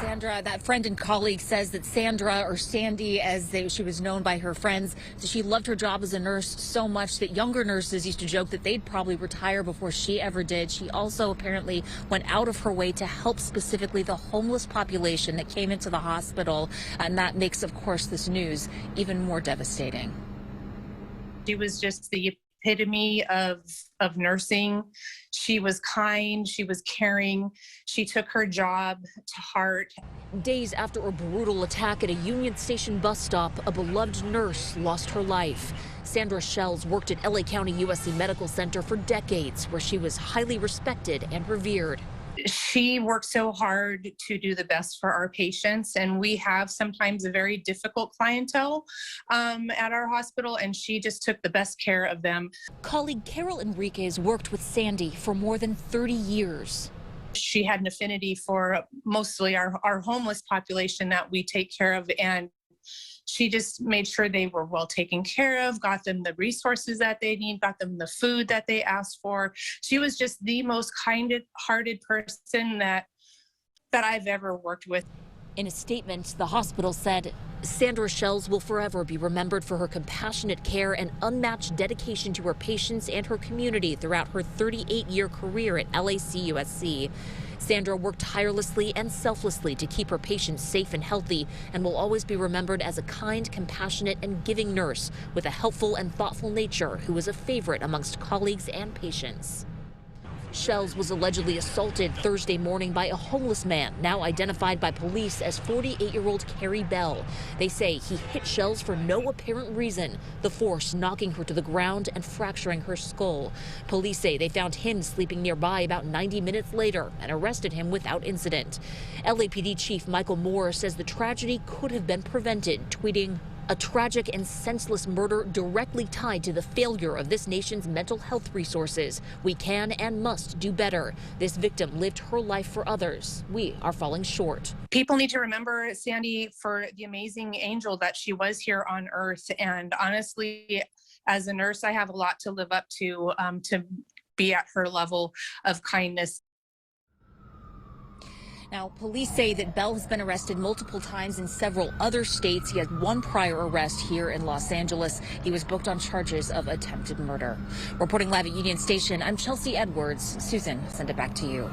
Sandra, that friend and colleague says that Sandra, or Sandy as she was known by her friends, that she loved her job as a nurse so much that younger nurses used to joke that they'd probably retire before she ever did. She also apparently went out of her way to help specifically the homeless population that came into the hospital. And that makes, of course, this news even more devastating. She was just the epitome of nursing. She was kind, she was caring, she took her job to heart. Days after a brutal attack at a Union Station bus stop, a beloved nurse lost her life. Sandra Shells worked at LA County USC Medical Center for decades, where she was highly respected and revered. She worked so hard to do the best for our patients, and we have sometimes a very difficult clientele at our hospital, and she just took the best care of them. Colleague Carol Enriquez worked with Sandy for more than 30 years. She had an affinity for mostly our homeless population that we take care of, and she just made sure they were well taken care of, got them the resources that they need, got them the food that they asked for. She was just the most kind-hearted person that I've ever worked with. In a statement, the hospital said, Sandra Shells will forever be remembered for her compassionate care and unmatched dedication to her patients and her community throughout her 38-year career at LACUSC. Sandra worked tirelessly and selflessly to keep her patients safe and healthy, and will always be remembered as a kind, compassionate, and giving nurse with a helpful and thoughtful nature who was a favorite amongst colleagues and patients. Shells was allegedly assaulted Thursday morning by a homeless man, now identified by police as 48-year-old Carrie Bell. They say he hit Shells for no apparent reason, the force knocking her to the ground and fracturing her skull. Police say they found him sleeping nearby about 90 minutes later and arrested him without incident. LAPD Chief Michael Moore says the tragedy could have been prevented, tweeting, "A tragic and senseless murder directly tied to the failure of this nation's mental health resources. We can and must do better. This victim lived her life for others. We are falling short." People need to remember Sandy for the amazing angel that she was here on earth. And honestly, as a nurse, I have a lot to live up to be at her level of kindness. Now, police say that Bell has been arrested multiple times in several other states. He had one prior arrest here in Los Angeles. He was booked on charges of attempted murder. Reporting live at Union Station, I'm Chelsea Edwards. Susan, send it back to you.